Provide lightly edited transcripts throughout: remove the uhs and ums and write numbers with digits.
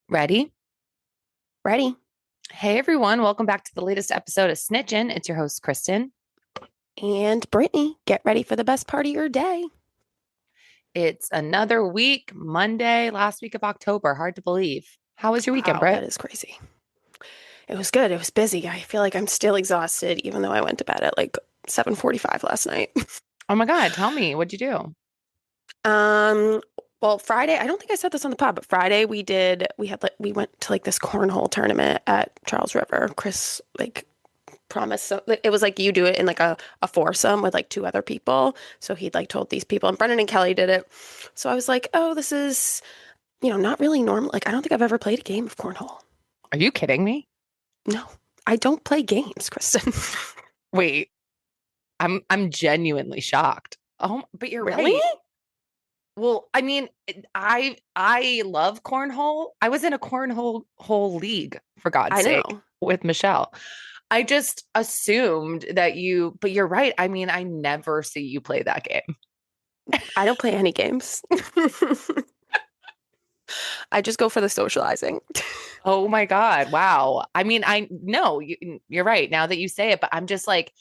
Ready? Ready? Hey everyone, welcome back to the latest episode of Snitchin'. It's your host, Kristen. And Brittany, get ready for the best part of your day. It's another week, Monday, last week of October. Hard to believe. How was your weekend, Wow, that Britt? is crazy. It was good. It was busy. I feel like I'm still exhausted, even though I went to bed at like 7:45 last night. Oh my God, tell me, what'd you do? Um, well, Friday, I don't think I said this on the pod, but Friday we went to like this cornhole tournament at Charles River. Chris like promised so like, it was like you do it in like a foursome with like two other people. So he'd like told these people, and Brendan and Kelly did it. So I was like, oh, this is, not really normal. Like I don't think I've ever played a game of cornhole. Are you kidding me? No, I don't play games, Kristen. Wait, I'm genuinely shocked. Oh, but you're Really? right. Well, I mean, I love cornhole. I was in a cornhole league, for God's I sake, know. with Michelle. I just assumed that but you're right. I mean, I never see you play that game. I don't play any games. I just go for the socializing. Oh my God. Wow. I mean, I know you're right now that you say it, but I'm just like,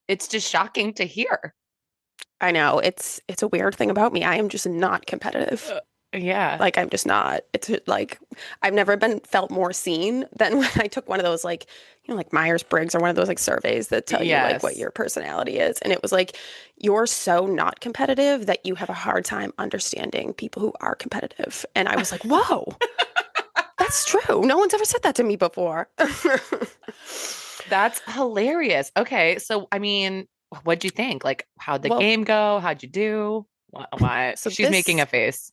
it's just shocking to hear. I know it's a weird thing about me. I am just not competitive. Uh, yeah. Like I'm just not. It's like I've never been felt more seen than when I took one of those like, like Myers-Briggs or one of those like surveys that tell you like what Yes. your personality is. And it was like you're so not competitive that you have a hard time understanding people who are competitive. And I was like, "Whoa, that's true. No one's ever said that to me before." That's hilarious. Okay. So, I mean, what'd you think? Like, how'd the Well, game go? How'd you do? What? so She's making a face.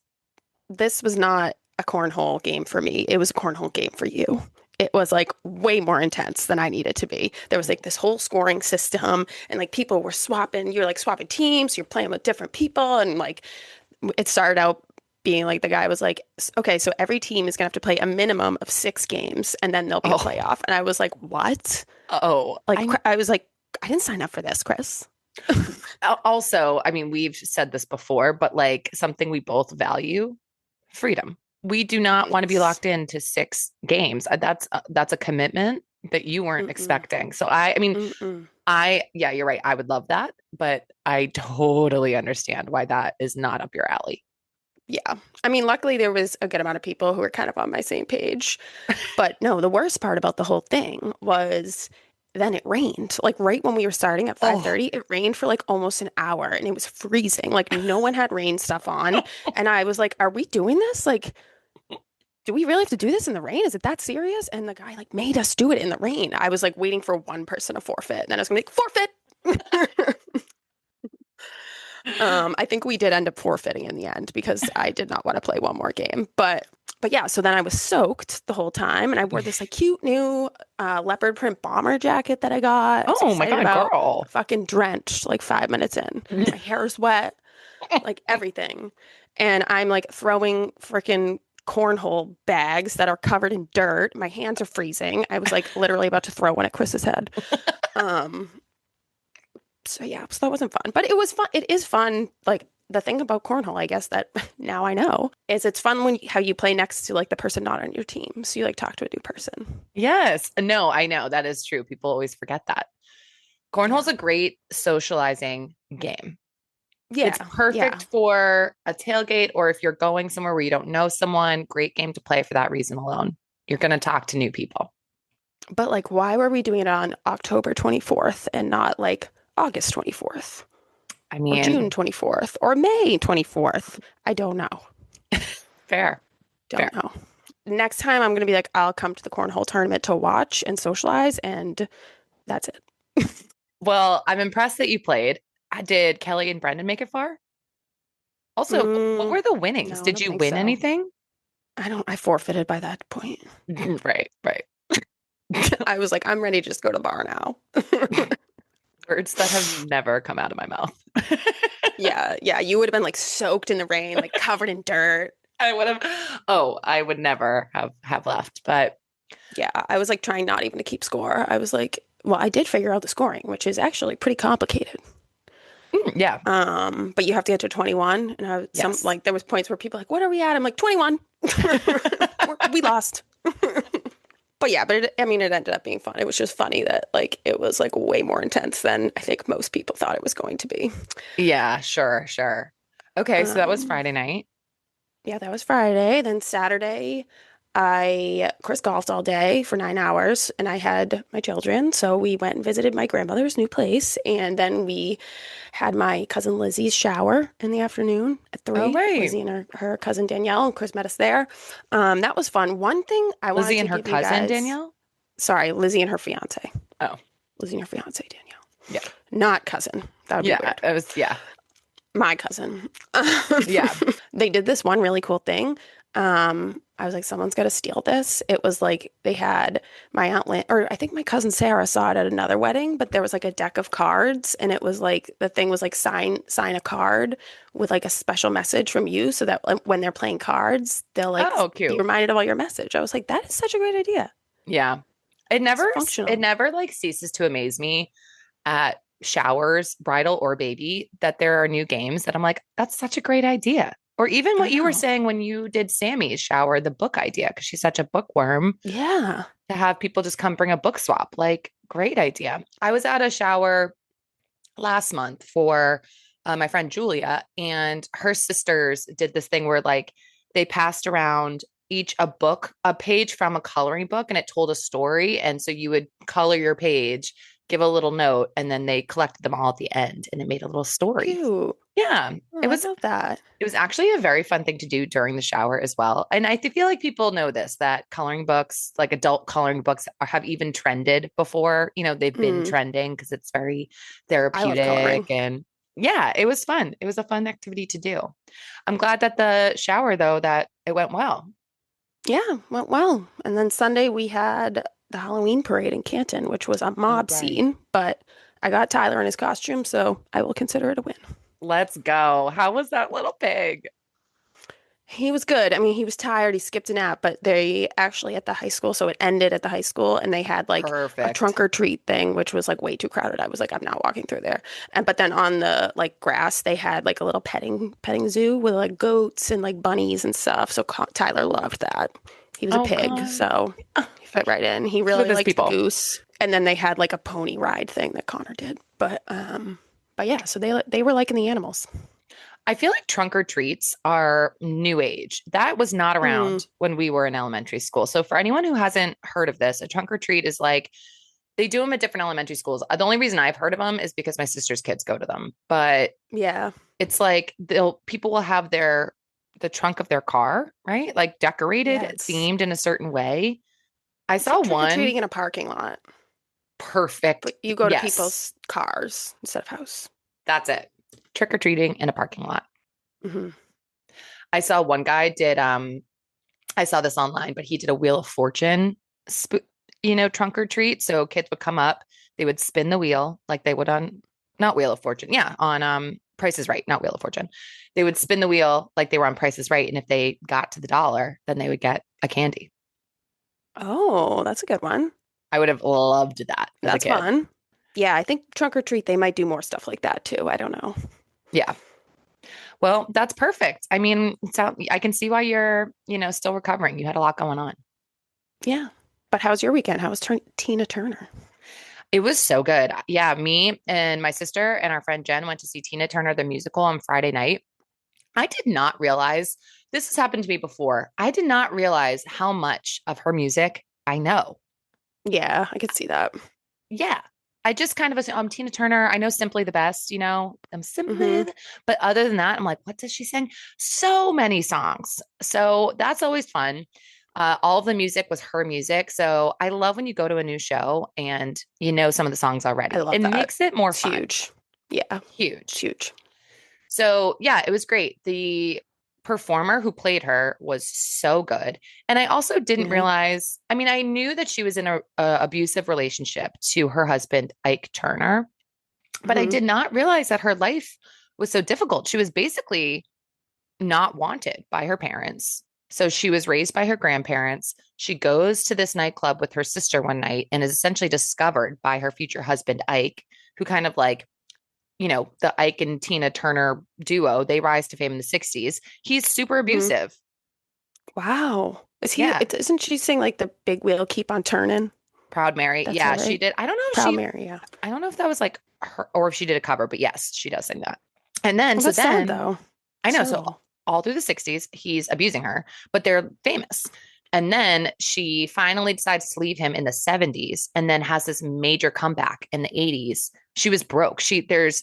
this was not a cornhole game for me. It was a cornhole game for you. It was like way more intense than I needed to be. There was like this whole scoring system, and like people were swapping. You're like swapping teams. You're playing with different people, and like it started out being like the guy was like, okay, so every team is gonna have to play a minimum of 6 games, and then there'll be a Oh, playoff. And I was like, what? oh, Like I was like, I didn't sign up for this, Chris. also, I mean, we've said this before, but like something we both value, freedom. We do not want to be Yes. locked into 6 games. That's a commitment that you weren't Mm-mm. expecting. So I mean, Mm-mm. yeah, you're right. I would love that, but I totally understand why that is not up your alley. Yeah. I mean, luckily there was a good amount of people who were kind of on my same page. But no, the worst part about the whole thing was then it rained. Like right when we were starting at Oh, 5:30, it rained for like almost an hour and it was freezing. Like no one had rain stuff on. And I was like, are we doing this? Like, do we really have to do this in the rain? Is it that serious? And the guy like made us do it in the rain. I was like waiting for one person to forfeit. And then I was gonna be like, forfeit. I think we did end up forfeiting in the end because I did not want to play one more game. But yeah, so then I was soaked the whole time, and I wore this like cute new leopard print bomber jacket that I got. I was oh my excited God, about. girl. Fucking drenched like 5 minutes in. My hair's wet, like everything, and I'm like throwing freaking cornhole bags that are covered in dirt. My hands are freezing. I was like literally about to throw one at Chris's head. Um, so yeah, so that wasn't fun, but it was fun. It is fun. Like the thing about cornhole, I guess that now I know is it's fun when how you play next to like the person not on your team. So you like talk to a new person. Yes. No, I know that is true. People always forget that. Yeah. Cornhole's a great socializing game. It's Yeah. perfect Yeah. for a tailgate or if you're going somewhere where you don't know someone, great game to play for that reason alone. You're going to talk to new people. But like, why were we doing it on October 24th and not like August 24th I or June mean, 24th or May 24th? I don't know. fair, Don't fair. know. Next time I'm going to be like, I'll come to the cornhole tournament to watch and socialize, and that's it. Well, I'm impressed that you played. Did Kelly and Brendan make it far? Also, what Mm, were the winnings? no, I Did don't you think win so. anything? I forfeited by that point. Right, right. I was like, I'm ready to just go to the bar now. Words that have never come out of my mouth. Yeah, yeah. You would have been like soaked in the rain, like covered in dirt. I would have, oh, I would never have left, but Yeah, I was like trying not even to keep score. I was like, well, I did figure out the scoring, which is actually pretty complicated. yeah, But you have to get to 21. And I some yes. like there was points where people were like, what are we at? I'm like, 21. We're We lost. But yeah, I mean, it ended up being fun. It was just funny that like it was like way more intense than I think most people thought it was going to be. Yeah, sure, sure. Okay, so that was Um, Friday night. yeah, that was Friday. Then Saturday, I, of course, golfed all day for 9 hours, and I had my children. So we went and visited my grandmother's new place, and then we had my cousin Lizzie's shower in the afternoon at Oh, 3. right. Lizzie and her cousin Danielle, of course, met us there. That was fun. One thing I wanted Lizzie to and her give you cousin, guys, Danielle? sorry, Lizzie and her fiance. Oh, Lizzie and her fiance Danielle, yeah. not cousin. That would be Yeah, weird. it was, yeah. My cousin. Yeah. They did this one really cool thing. I was like, someone's got to steal this. It was like they had my aunt Lynn, or I think my cousin Sarah saw it at another wedding, but there was like a deck of cards, and it was like the thing was like sign a card with like a special message from you, so that when they're playing cards, they'll like Oh, be cute. reminded of all your message. I was like, that is such a great idea. Yeah. It's It functional. never like ceases to amaze me at showers, bridal or baby, that there are new games that I'm like, that's such a great idea. Or even I what you were know. saying when you did Sammy's shower, the book idea, because she's such a bookworm, Yeah. to have people just come bring a book swap. Like, great idea. I was at a shower last month for my friend Julia, and her sisters did this thing where like they passed around each a book, a page from a coloring book, and it told a story. And so you would color your page, give a little note, and then they collected them all at the end, and it made a little story. Cute. Yeah, Oh, it I was love that. it was actually a very fun thing to do during the shower as well. And I feel like people know this, that coloring books, like adult coloring books, have even trended before. They've been Mm, trending because it's very I love therapeutic. coloring. And yeah, it was fun. It was a fun activity to do. I'm glad that the shower, though, that it went well. Yeah, went well. And then Sunday we had the Halloween parade in Canton, which was a Oh, mob right. scene, but I got Tyler in his costume, so I will consider it a win. Let's go. How was that little pig? He was good. I mean, he was tired. He skipped a nap, but they actually at the high school, so it ended at the high school, and they had like a Perfect. trunk or treat thing, which was like way too crowded. I was like, I'm not walking through there. And but then on the like grass, they had like a little petting zoo with like goats and like bunnies and stuff. So Tyler loved that. He was a Oh, pig, God. so he fit right in. He With really his liked the people. goose. And then they had like a pony ride thing that Connor did. But yeah, so they were liking the animals. I feel like trunk or treats are new age. That was not Mm, around when we were in elementary school. So, for anyone who hasn't heard of this, a trunk or treat is like they do them at different elementary schools. The only reason I've heard of them is because my sister's kids go to them. But yeah. it's like people will have the trunk of their car, right? Like Yeah, decorated, themed in a certain way. I it's saw like one trick-or-treating in a parking lot, perfect. but you go to Yes, people's cars instead of house. that's it. Trick or treating in a parking lot. Hmm. I saw one guy did I saw this online, but he did a Wheel of Fortune, trunk or treat. So kids would come up, they would spin the wheel like they would on not Wheel of Fortune, yeah, on Price is Right, not Wheel of Fortune. They would spin the wheel like they were on Price is Right, and if they got to the dollar, then they would get a candy. Oh, that's a good one. I would have loved that as a That's kid. fun. Yeah, I think trunk or treat, they might do more stuff like that too. I don't know. Yeah. Well, that's perfect. I mean, I can see why you're, still recovering. You had a lot going on. Yeah. But how's your weekend? How was Tina Turner? It was so good. Yeah, me and my sister and our friend Jen went to see Tina Turner the musical on Friday night. I did not realize this has happened to me before. I did not realize how much of her music I know. Yeah, I could see that. Yeah. I just kind of assume I'm Tina Turner. I know Simply the Best, I'm Hmm. Simply, but other than that, I'm like, what does she sing? So many songs. So that's always fun. All of the music was her music. So I love when you go to a new show and you know some of the songs I already. love It that. makes it more It's fun. huge. Yeah, it's Huge. huge. So yeah, it was great. The performer who played her was so good. And I also didn't Hmm. realize, I mean, I knew that she was in a abusive relationship to her husband, Ike Turner, but I Hmm. did not realize that her life was so difficult. She was basically not wanted by her parents. So she was raised by her grandparents. She goes to this nightclub with her sister one night and is essentially discovered by her future husband, Ike, who kind of like the Ike and Tina Turner duo, they rise to fame in the 60s. He's super Hmm. abusive. Wow. Yeah. Isn't she saying like the big wheel keep on turning? Proud Mary. That's Yeah, it, she right? did. I don't know if Proud she, Mary, yeah. I don't know if that was like her or if she did a cover, but yes, she does sing that. And then, Well, so that's sad then though. I know. So Still. all through the 60s, he's abusing her, but they're famous. And then she finally decides to leave him in the 70s and then has this major comeback in the 80s. She was broke. There's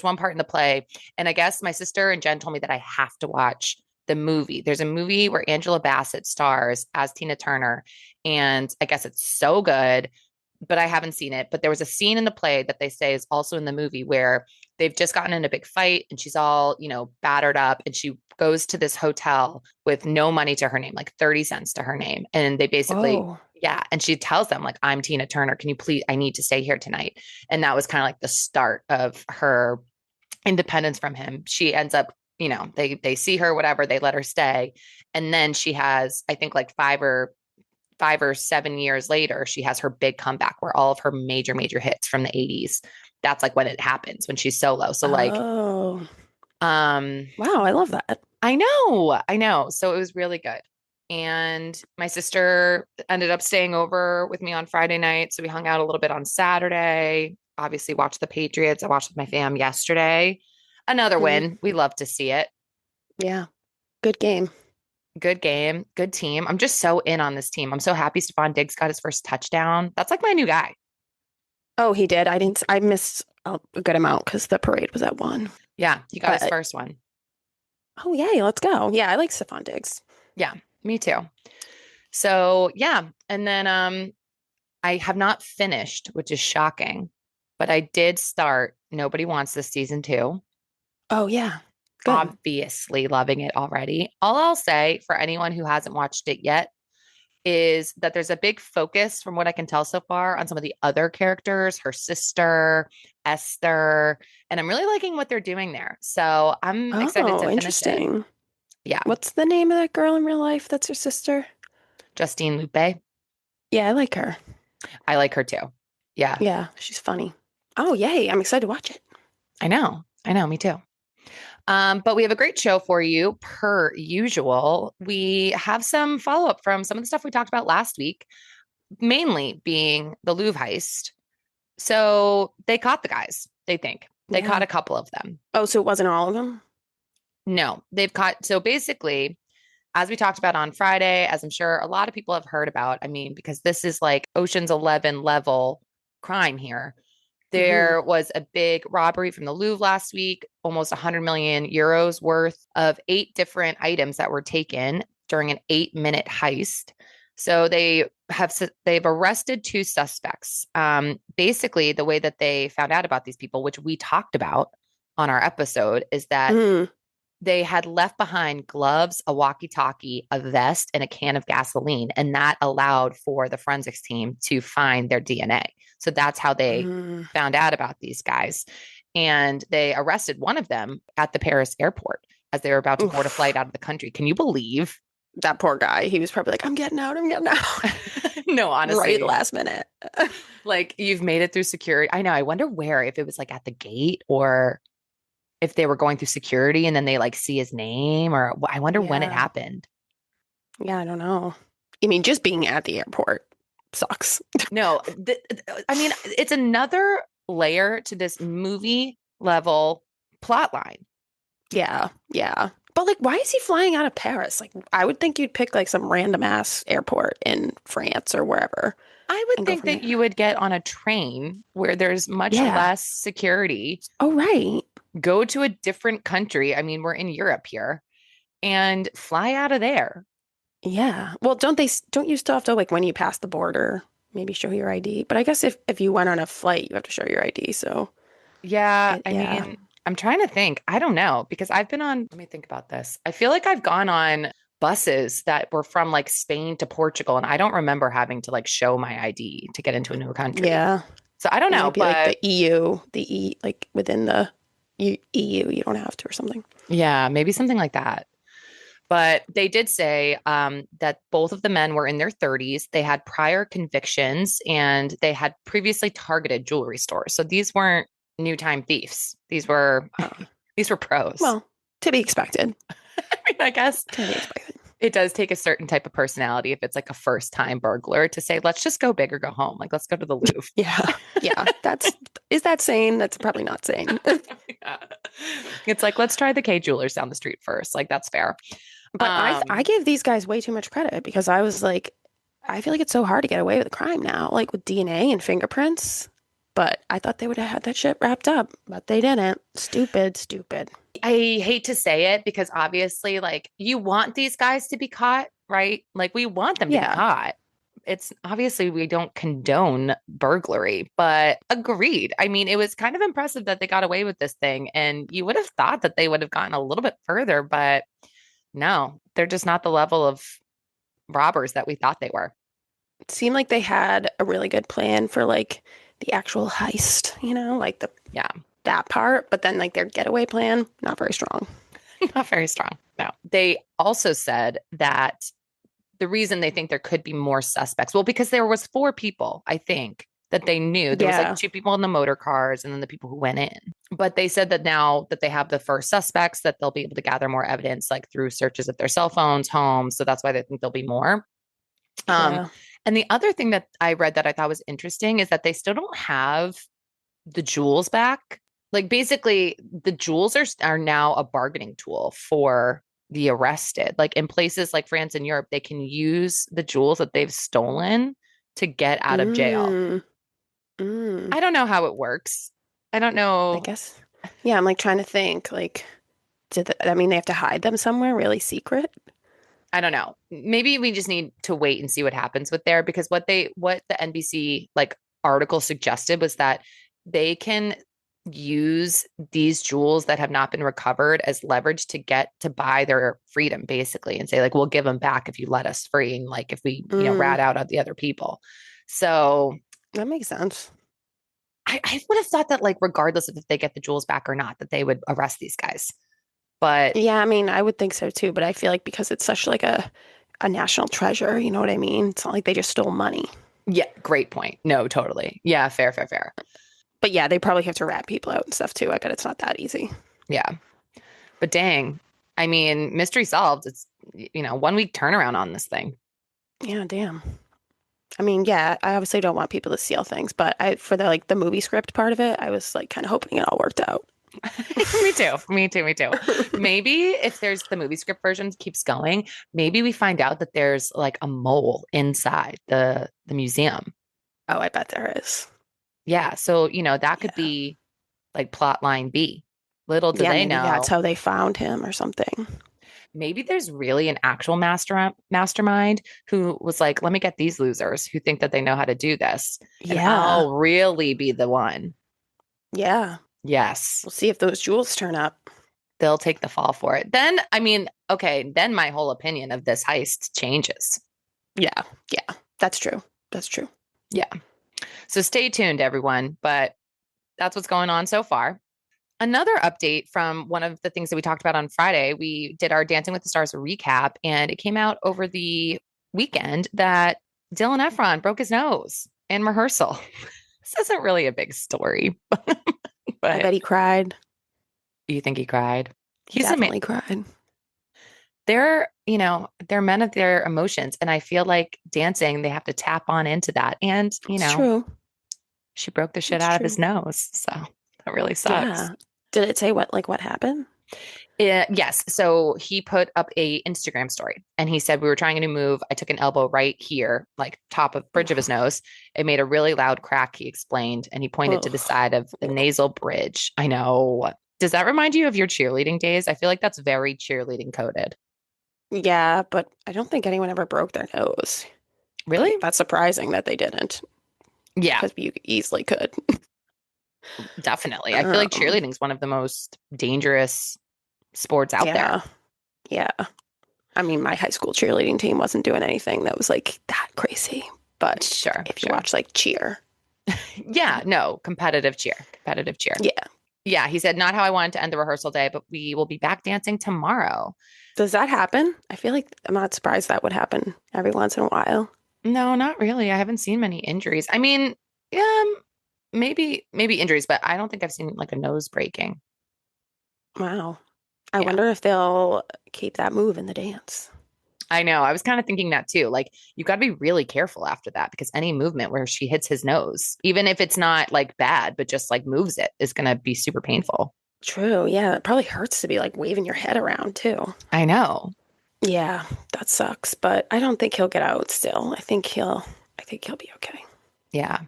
one part in the play, and I guess my sister and Jen told me that I have to watch the movie. There's a movie where Angela Bassett stars as Tina Turner, and I guess it's so good, but I haven't seen it. But there was a scene in the play that they say is also in the movie where they've just gotten in a big fight and she's all, battered up, and she goes to this hotel with no money to her name, like 30 cents to her name. And they basically, Whoa. yeah. And she tells them, like, I'm Tina Turner. Can you please, I need to stay here tonight. And that was kind of like the start of her independence from him. She ends up, they see her, whatever, they let her stay. And then she has, I think, like 5 or 7 years later, she has her big comeback where all of her major, major hits from the 80s. That's like when it happens, when she's solo. So like, Oh. um, Wow, I love that. I know. So it was really good. And my sister ended up staying over with me on Friday night. So we hung out a little bit on Saturday. Obviously, watched the Patriots. I watched with my fam yesterday. Another Mm, win. We love to see it. yeah. Good game. Good game, good team. I'm just so in on this team. I'm so happy Stephon Diggs got his first touchdown. That's like my new guy. Oh, he did. I missed a good amount because the parade was at 1. Yeah, he got his But first one. oh yay, let's go. Yeah, I like Stephon Diggs. Yeah, me too. So yeah, and then I have not finished, which is shocking, but I did start Nobody Wants This season 2. Oh yeah. Good. Obviously loving it already. All I'll say for anyone who hasn't watched it yet is that there's a big focus from what I can tell so far on some of the other characters, her sister, Esther, and I'm really liking what they're doing there. So I'm excited Oh, to finish it. interesting. Yeah. What's the name of that girl in real life that's her sister? Justine Lupe. Yeah, I like her. I like her too. Yeah. Yeah, she's funny. Oh, yay. I'm excited to watch it. I know. I know. Me too. But we have a great show for you, per usual. We have some follow up from some of the stuff we talked about last week, mainly being the Louvre heist. So they caught the guys, they think. They caught Yeah. a couple of them. Oh, so it wasn't all of them? No, they've caught. So basically, as we talked about on Friday, as I'm sure a lot of people have heard about, I mean, because this is like Ocean's 11 level crime here. Mm-hmm. There was a big robbery from the Louvre last week, almost 100 million euros worth of 8 different items that were taken during an 8-minute heist. So they've arrested 2 suspects. Basically, the way that they found out about these people, which we talked about on our episode, is that Mm. they had left behind gloves, a walkie-talkie, a vest, and a can of gasoline, and that allowed for the forensics team to find their DNA. So that's how they Mm. found out about these guys. And they arrested one of them at the Paris airport as they were about to board a flight Oof. out of the country. Can you believe? That poor guy. He was probably like, I'm getting out. I'm getting out. No, Right honestly, last minute. like you've made it through security. I know. I wonder where, if it was like at the gate or if they were going through security and then they like see his name, or I wonder when it Yeah. happened. Yeah, I don't know. I mean, just being at the airport sucks. No, I mean, it's another layer to this movie level plot line. Yeah, yeah. But like, why is he flying out of Paris? Like, I would think you'd pick like some random ass airport in France or wherever I would and go think from that there. you would get on a train where there's much Yeah. less security, Oh, right. go to a different country. I mean, we're in Europe here, and fly out of there. Yeah. Well, don't you still have to like when you pass the border, maybe show your ID? But I guess if you went on a flight, you have to show your ID. So, Yeah, I yeah. mean, I'm trying to think. I don't know because I've been on, let me think about this. I feel like I've gone on buses that were from like Spain to Portugal, and I don't remember having to like show my ID to get into a new country. Yeah. So I don't It know, might be like but the EU, like within the EU, you don't have to or something. yeah, maybe something like that. But they did say that both of the men were in their 30s. They had prior convictions and they had previously targeted jewelry stores. So these weren't new time thieves. These were Uh, these were pros. well, to be expected. I mean, I guess To be expected. It does take a certain type of personality if it's like a first time burglar to say, let's just go big or go home. Like, let's go to the Louvre. Yeah. Yeah. Is that sane? That's probably not sane. Yeah. It's like, let's try the K Jewelers down the street first. Like, that's fair. But I gave these guys way too much credit because I was like, I feel like it's so hard to get away with a crime now, like with DNA and fingerprints. But I thought they would have had that shit wrapped up, but they didn't. Stupid, stupid. I hate to say it because obviously, like, you want these guys to be caught, right? Like, we want them to be Yeah. caught. It's obviously we don't condone burglary, but agreed. I mean, it was kind of impressive that they got away with this thing, and you would have thought that they would have gotten a little bit further, but no, they're just not the level of robbers that we thought they were. It seemed like they had a really good plan for like the actual heist, like the Yeah, that part, but then like their getaway plan, not very strong. not very strong. No. They also said that the reason they think there could be more suspects, well, because there was 4 people, I think, that they knew. There was Yeah. like 2 people in the motor cars and then the people who went in. But they said that now that they have the first suspects, that they'll be able to gather more evidence, like through searches of their cell phones, homes. So that's why they think there'll be more. Yeah. And the other thing that I read that I thought was interesting is that they still don't have the jewels back. Like basically, the jewels are now a bargaining tool for the arrested. Like in places like France and Europe, they can use the jewels that they've stolen to get out of jail. Mm, mm. I don't know how it works. I don't I know. guess. Yeah, I'm like trying to think, like, I mean, they have to hide them somewhere really secret? I don't know. Maybe we just need to wait and see what happens with there because what the NBC like article suggested was that they can use these jewels that have not been recovered as leverage to get to buy their freedom basically and say like we'll give them back if you let us free and like if we rat out the other people. So That makes sense. I would have thought that like regardless of if they get the jewels back or not that they would arrest these guys. But Yeah, I mean, I would think so too, but I feel like because it's such like a national treasure, you know what I mean? It's not like they just stole money. yeah, great point. No, totally. Yeah, fair. But yeah, they probably have to rat people out and stuff too. I bet it's not that easy. Yeah. But dang, I mean, mystery solved. It's, 1 week turnaround on this thing. Yeah, damn. I mean, yeah, I obviously don't want people to steal things, but for the movie script part of it, I was like kind of hoping it all worked out. Me too. Maybe if there's the movie script version keeps going, maybe we find out that there's like a mole inside the museum. Oh, I bet there is. Yeah. So, that could Yeah. be like plot line B. Little do Yeah, they maybe know. that's how they found him or something. Maybe there's really an actual mastermind who was like, let me get these losers who think that they know how to do this. And Yeah. I'll really be the one. Yeah. Yes. We'll see if those jewels turn up. They'll take the fall for it. Then, I mean, okay, then my whole opinion of this heist changes. Yeah. Yeah. That's true. That's true. Yeah. So stay tuned, everyone. But that's what's going on so far. Another update from one of the things that we talked about on Friday, we did our Dancing with the Stars recap, and it came out over the weekend that Dylan Efron broke his nose in rehearsal. This isn't really a big story, but I bet he cried. You think he cried? He definitely cried. They're men of their emotions, and I feel like dancing, they have to tap on into that. And It's true. she broke the shit It's out of true. his nose, so that really sucks. Yeah. Did it say what happened? Yes. So he put up a Instagram story and he said, we were trying a new move. I took an elbow right here, like top of bridge of his nose. It made a really loud crack, he explained, and he pointed to the side of the nasal bridge. I know. Does that remind you of your cheerleading days? I feel like that's very cheerleading coded. Yeah, but I don't think anyone ever broke their nose. Really? That's surprising that they didn't. Yeah. Because you easily could. Definitely. I feel like cheerleading is one of the most dangerous sports out there. Yeah. I mean, my high school cheerleading team wasn't doing anything that was like that crazy. But if you watch like cheer. Yeah, no, competitive cheer. Yeah. Yeah, he said, not how I wanted to end the rehearsal day, but we will be back dancing tomorrow. Does that happen? I feel like I'm not surprised that would happen every once in a while. No, not really. I haven't seen many injuries. I mean, maybe injuries, but I don't think I've seen like a nose breaking. Wow. I wonder if they'll keep that move in the dance. I know. I was kind of thinking that too. Like, you got to be really careful after that because any movement where she hits his nose, even if it's not like bad, but just like moves it, is going to be super painful. True. Yeah. It probably hurts to be like waving your head around too. I know. Yeah, that sucks. But I don't think he'll get out still. I think he'll be okay. Yeah.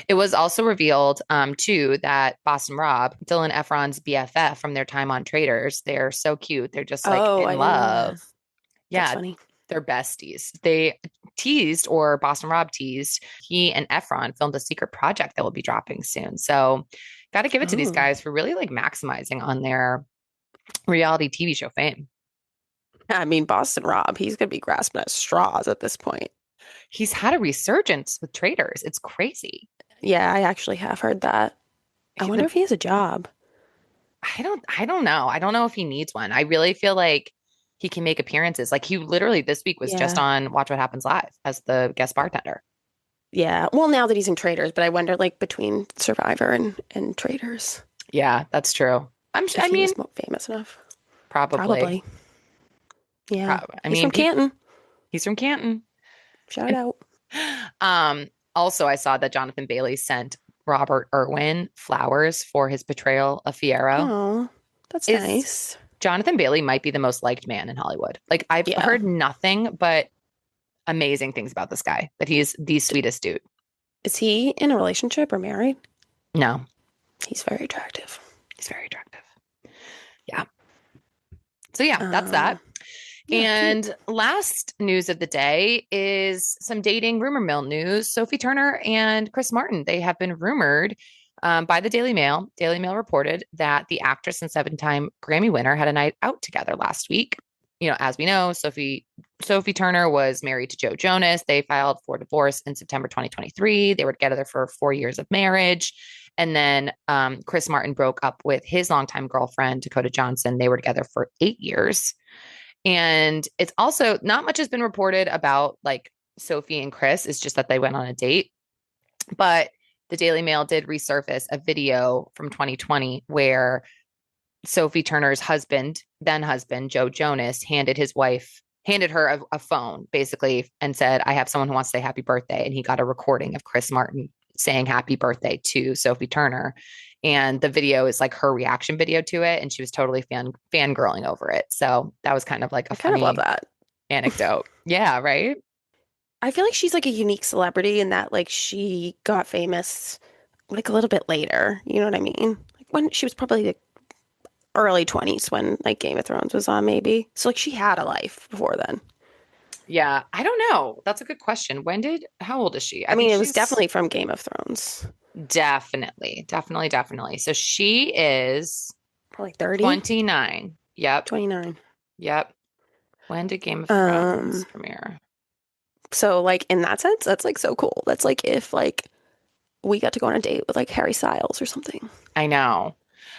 It was also revealed, too, that Boston Rob, Dylan Efron's BFF from their time on Traders, they're so cute. They're just like Oh, I in didn't know that. love. That's Yeah, funny. they're besties. They teased, or Boston Rob teased, he and Efron filmed a secret project that will be dropping soon. So, got to give it to these Oh. guys for really like maximizing on their reality TV show fame. I mean, Boston Rob, he's gonna be grasping at straws at this point. He's had a resurgence with Traders. It's crazy. Yeah, I actually have heard that. I wonder The if he has a job. I don't know. I don't know if he needs one. I really feel like he can make appearances. Like he literally this week was just Yeah. on Watch What Happens Live as the guest bartender. Yeah. Well, now that he's in Traders, but I wonder like between Survivor and Traders Yeah, that's true. if I he mean, was famous enough. probably. Probably. Yeah. I He's from mean, people, Canton. he's from Canton. Shout And out. also I saw that Jonathan Bailey sent Robert Irwin flowers for his betrayal of Fiero. Oh, that's Is nice. Jonathan Bailey might be the most liked man in Hollywood. Like I've Yeah. heard nothing but amazing things about this guy, that he's the sweetest dude. Is he in a relationship or married? No, He's very attractive. he's very attractive. Yeah. So yeah, that's Um, that. yeah, cute. And last news of the day is some dating rumor mill news. Sophie Turner and Chris Martin, they have been rumored by the Daily Mail. Daily Mail reported that the actress and seven-time Grammy winner had a night out together last week. You know, as we know, Sophie Turner was married to Joe Jonas. They filed for divorce in September 2023. They were together for 4 years of marriage. And then Chris Martin broke up with his longtime girlfriend, Dakota Johnson. They were together for 8 years. And it's also not much has been reported about like Sophie and Chris. It's just that they went on a date. But the Daily Mail did resurface a video from 2020 where Sophie Turner's husband, then husband, Joe Jonas, handed her a phone basically and said, I have someone who wants to say happy birthday. And he got a recording of Chris Martin saying happy birthday to Sophie Turner. And the video is like her reaction video to it. And she was totally fangirling over it. So that was kind of like a I kind of love funny that. anecdote. Yeah, right. I feel like she's like a unique celebrity in that like she got famous like a little bit later. You know what I mean? Like when she was probably like early 20s when like Game of Thrones was on, maybe. So like she had a life before then. Yeah, I don't know. That's a good question. How old is she? I I think mean, it was she's definitely from Game of Thrones. definitely. So she is Probably 30, 29. Yep. 29. Yep. When did Game of Thrones Um, premiere? so like in that sense, that's like so cool. That's like if like we got to go on a date with like Harry Styles or something. I know.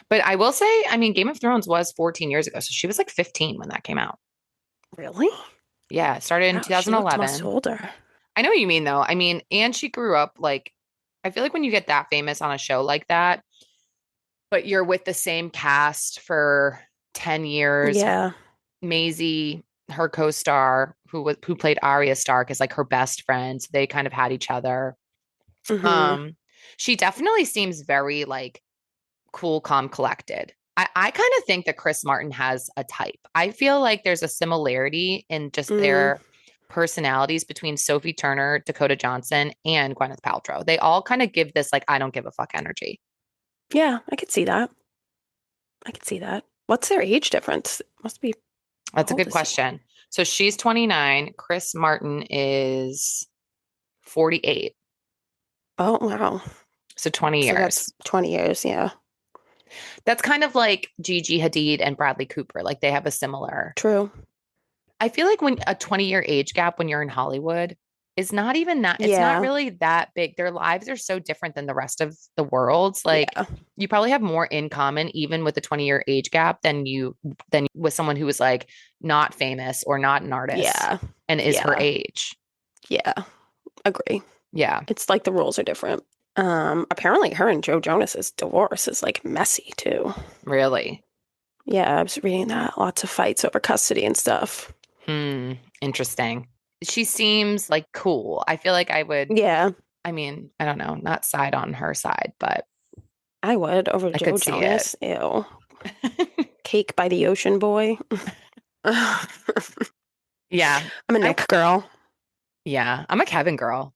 But I will say, I mean, Game of Thrones was 14 years ago. So she was like 15 when that came out. Really? Yeah, it started in Wow, she looked much 2011. older. I know what you mean, though. I mean, and she grew up like, I feel like when you get that famous on a show like that, but you're with the same cast for 10 years. Yeah. Maisie, her co-star, who played Arya Stark, is like her best friend. So they kind of had each other. Hmm. She definitely seems very like cool, calm, collected. I kind of think that Chris Martin has a type. I feel like there's a similarity in just Mm, their personalities between Sophie Turner, Dakota Johnson, and Gwyneth Paltrow. They all kind of give this like I don't give a fuck energy. yeah, I could see that. I could see that. What's their age difference? Must be That's how a old good is he? question. So she's 29. Chris Martin is 48. Oh, wow. So 20 So that's years. 20 years. Yeah. That's kind of like Gigi Hadid and Bradley Cooper. Like they have a similar. True. I feel like when a 20-year age gap when you're in Hollywood is not even that, it's not Yeah. really that big. Their lives are so different than the rest of the world's. Like Yeah. you probably have more in common even with a 20-year age gap than with someone who is like not famous or not an artist Yeah. and is her Yeah. age. Yeah. Agree. Yeah. It's like the rules are different. Apparently her and Joe Jonas's divorce is like messy too. Really. Yeah, I was reading that. Lots of fights over custody and stuff. Hmm. Interesting. She seems like cool. I feel like I would, Yeah, I mean, I don't know, not side on her side, but I would over I Joe could see it. Jonas. Ew. Cake by the Ocean Boy. I'm Yeah. a I, Nick girl. yeah. I'm a Kevin girl.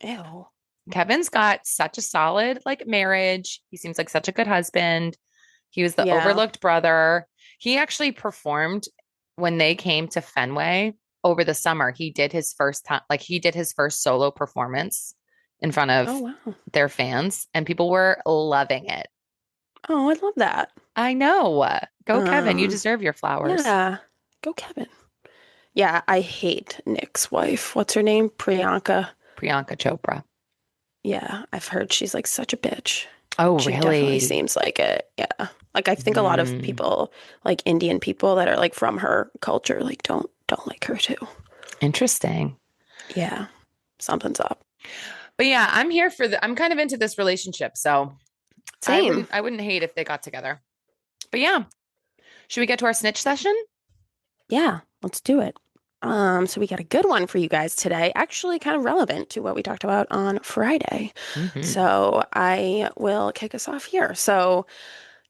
Ew. Kevin's got such a solid like marriage. He seems like such a good husband. He was the Yeah. overlooked brother. He actually performed when they came to Fenway over the summer. He did his first time, like he did his first solo performance in front Oh, of wow. their fans, and people were loving it. Oh, I love that. I know. Go, Kevin. You Um, deserve your flowers. yeah. Go Kevin. Yeah, I hate Nick's wife. What's her name? Priyanka. Priyanka Chopra. Yeah, I've heard she's like such a bitch. Oh, She definitely really? seems like it. Yeah. Like I think a lot of Hmm. people, like Indian people that are like from her culture, like don't like her too. Interesting. Yeah. Something's up. But yeah, I'm here for I'm kind of into this relationship, so Same. I wouldn't hate if they got together. But yeah, should we get to our snitch session? Yeah, let's do it. So we got a good one for you guys today, actually kind of relevant to what we talked about on Friday. Hmm. So I will kick us off here. So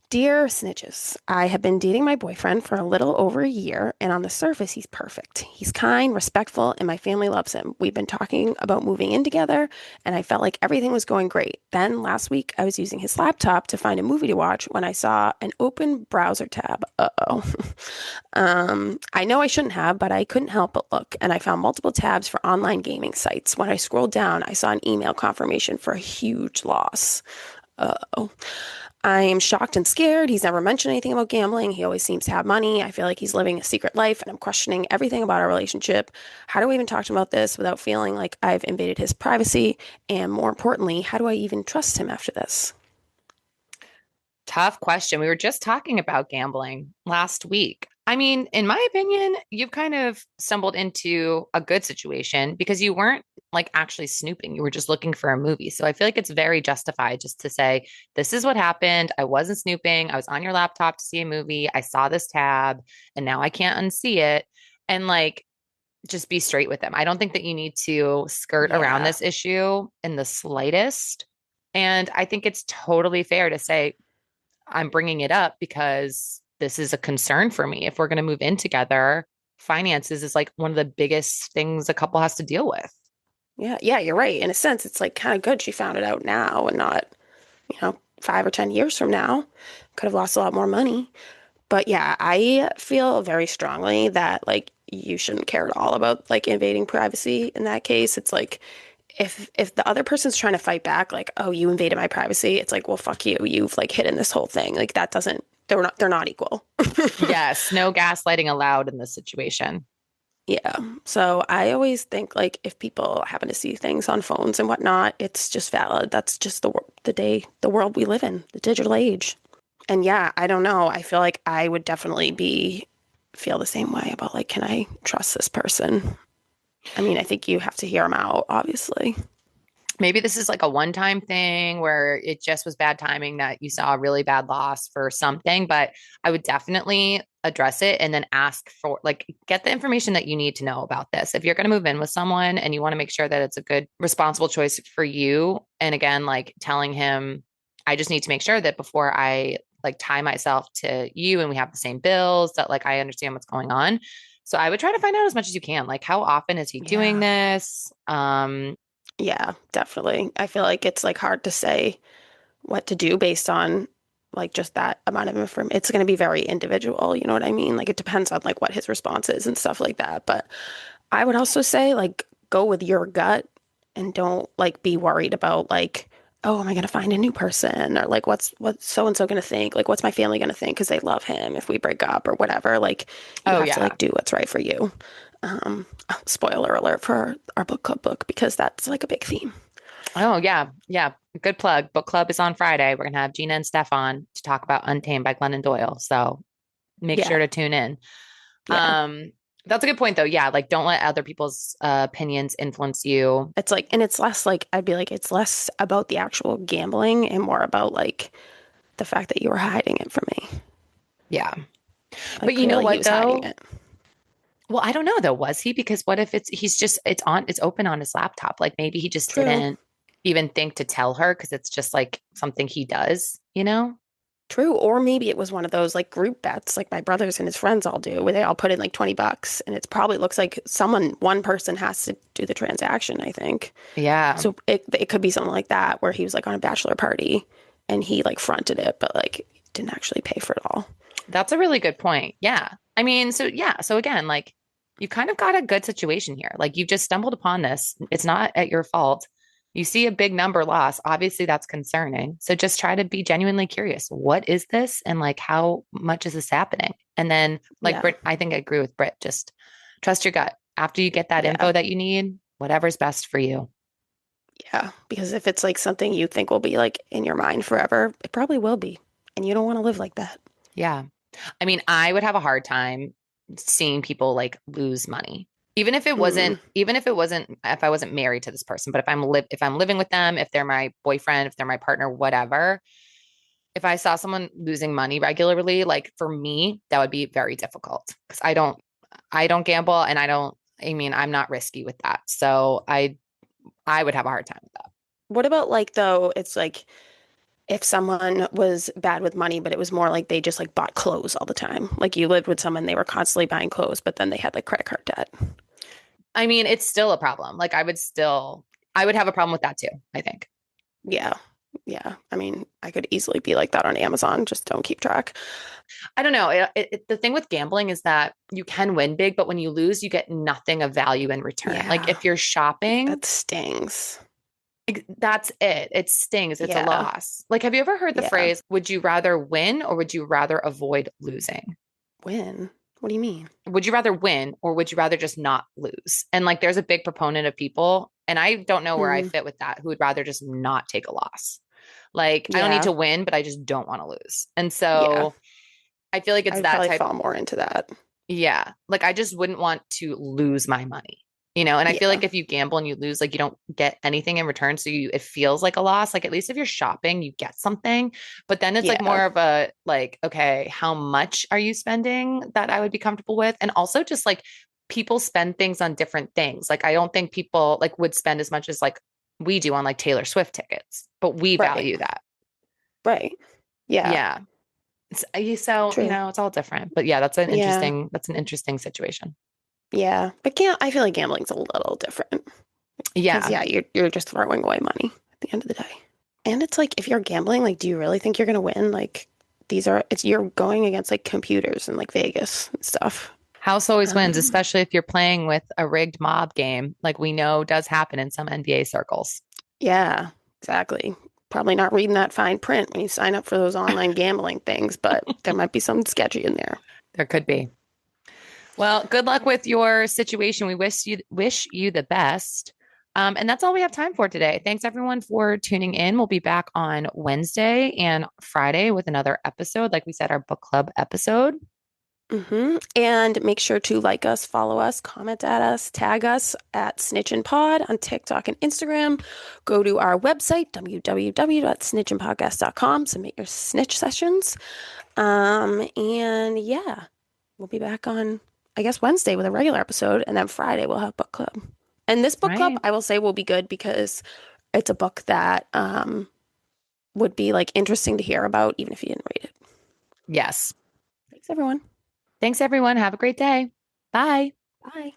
dear snitches, I have been dating my boyfriend for a little over a year, and on the surface, he's perfect. He's kind, respectful, and my family loves him. We've been talking about moving in together, and I felt like everything was going great. Then last week, I was using his laptop to find a movie to watch when I saw an open browser tab. Uh-oh. I know I shouldn't have, but I couldn't help but look, and I found multiple tabs for online gaming sites. When I scrolled down, I saw an email confirmation for a huge loss. Uh-oh. I am shocked and scared. He's never mentioned anything about gambling. He always seems to have money. I feel like he's living a secret life, and I'm questioning everything about our relationship. How do I even talk to him about this without feeling like I've invaded his privacy? And more importantly, how do I even trust him after this? Tough question. We were just talking about gambling last week. I mean, in my opinion, you've kind of stumbled into a good situation because you weren't like actually snooping. You were just looking for a movie. So I feel like it's very justified just to say, this is what happened. I wasn't snooping. I was on your laptop to see a movie. I saw this tab and now I can't unsee it. And like, just be straight with them. I don't think that you need to skirt around Yeah. this issue in the slightest. And I think it's totally fair to say, I'm bringing it up because this is a concern for me. If we're going to move in together, finances is like one of the biggest things a couple has to deal with. Yeah. Yeah. You're right. In a sense, it's like kind of good she found it out now and not, 5 or 10 years from now. Could have lost a lot more money. But yeah, I feel very strongly that like you shouldn't care at all about like invading privacy in that case. It's like if the other person's trying to fight back, like, oh, you invaded my privacy, it's like, well, fuck you. You've like hidden this whole thing. Like that doesn't they're not equal. Yes, no gaslighting allowed in this situation. Yeah. So I always think like if people happen to see things on phones and whatnot, it's just valid. That's just the world we live in, the digital age. And yeah, I don't know. I feel like I would definitely be feel the same way about like, can I trust this person? I mean, I think you have to hear them out, obviously. Maybe this is like a one time thing where it just was bad timing that you saw a really bad loss for something, but I would definitely address it and then ask for like get the information that you need to know about this. If you're going to move in with someone and you want to make sure that it's a good responsible choice for you, and again like telling him I just need to make sure that before I like tie myself to you and we have the same bills that like I understand what's going on. So I would try to find out as much as you can. Like how often is he doing Yeah. this? Yeah, definitely. I feel like it's like hard to say what to do based on like just that amount of information. It's going to be very individual, you know what I mean? Like it depends on like what his response is and stuff like that. But I would also say like go with your gut and don't like be worried about like, oh, am I going to find a new person or like what's so and so going to think? Like what's my family going to think because they love him if we break up or whatever. Like you Oh have to yeah. like do what's right for you. Spoiler alert for our book club book because that's like a big theme. Oh, yeah. Yeah. Good plug. Book club is on Friday. We're going to have Gina and Steph on to talk about Untamed by Glennon Doyle. So make Yeah, sure to tune in. yeah. Um, that's a good point, though. Yeah. Like, don't let other people's opinions influence you. It's like, and it's less like, I'd be like, it's less about the actual gambling and more about like the fact that you were hiding it from me. Yeah. But Like you know clearly he what, was hiding though? it. Well, I don't know though. Was he? Because what if it's open on his laptop? Like maybe he just True. didn't even think to tell her because it's just like something he does, you know? True. Or maybe it was one of those like group bets like my brothers and his friends all do, where they all put in like $20 and it probably looks like one person has to do the transaction, I think. Yeah. So it could be something like that where he was like on a bachelor party and he like fronted it, but like didn't actually pay for it all. That's a really good point. Yeah. I mean, so yeah. So again, like you kind of got a good situation here. Like you've just stumbled upon this. It's not at your fault. You see a big number loss. Obviously, that's concerning. So just try to be genuinely curious. What is this? And like, how much is this happening? And then, like, Yeah. Britt, I think I agree with Britt. Just trust your gut. After you get that Yeah. info that you need, whatever's best for you. Yeah. Because if it's like something you think will be like in your mind forever, it probably will be. And you don't want to live like that. Yeah. I mean, I would have a hard time seeing people like lose money. Mm, If I wasn't married to this person, but if I'm living with them, if they're my boyfriend, if they're my partner, whatever, if I saw someone losing money regularly, like for me, that would be very difficult because I don't gamble and I mean, I'm not risky with that. So I would have a hard time with that. what about like though, it's like if someone was bad with money, but it was more like they just like bought clothes all the time. Like you lived with someone, they were constantly buying clothes, but then they had like credit card debt. I mean, it's still a problem. Like I would have a problem with that too, I think. Yeah. Yeah. I mean, I could easily be like that on Amazon. Just don't keep track. I don't know. The thing with gambling is that you can win big, but when you lose, you get nothing of value in return. Like Yeah. if you're shopping, That stings. that's it. It stings. It's a Yeah. loss. Like, have you ever heard the Yeah. phrase, would you rather win or would you rather avoid losing? Win. What do you mean? Would you rather win or would you rather just not lose? And like, there's a big proponent of people, and I don't know where I Mm, fit with that, who would rather just not take a loss. Like, I don't need yeah. to win, but I just don't want to lose. And Yeah. so I feel like I it's would that probably type. fall more into that. Yeah. Like I just wouldn't want to lose my money, you know? And I feel Yeah. like if you gamble and you lose, like you don't get anything in return. So it feels like a loss. Like at least if you're shopping, you get something. But then it's like Yeah. more of a like, okay, how much are you spending that I would be comfortable with? And also just like people spend things on different things. Like I don't think people like would spend as much as like we do on like Taylor Swift tickets, but we Right. value that. Right. Yeah. Yeah. So, you True. know, it's all different. But yeah, Yeah. that's an interesting situation. Yeah. But I feel like gambling's a little different because Yeah. yeah, you're just throwing away money at the end of the day. And it's like if you're gambling, like do you really think you're gonna win? Like you're going against like computers and like Vegas and stuff. House always wins, Um, especially if you're playing with a rigged mob game, like we know does happen in some NBA circles. yeah, exactly. Probably not reading that fine print when you sign up for those online gambling things, but there might be something sketchy in there. There could be. Well, good luck with your situation. We wish you the best. And that's all we have time for today. Thanks everyone for tuning in. We'll be back on Wednesday and Friday with another episode. Like we said, our book club episode. And make sure to like us, follow us, comment at us, tag us at snitchinpod on TikTok and Instagram. Go to our website, www.snitchinpodcast.com. Submit your snitch sessions. And yeah, we'll be back on, I guess, Wednesday with a regular episode, and then Friday we'll have book club. And this book club, Right. I will say, will be good because it's a book that would be like interesting to hear about, even if you didn't read it. Yes. Thanks, everyone. Thanks everyone. Have a great day. Bye. Bye.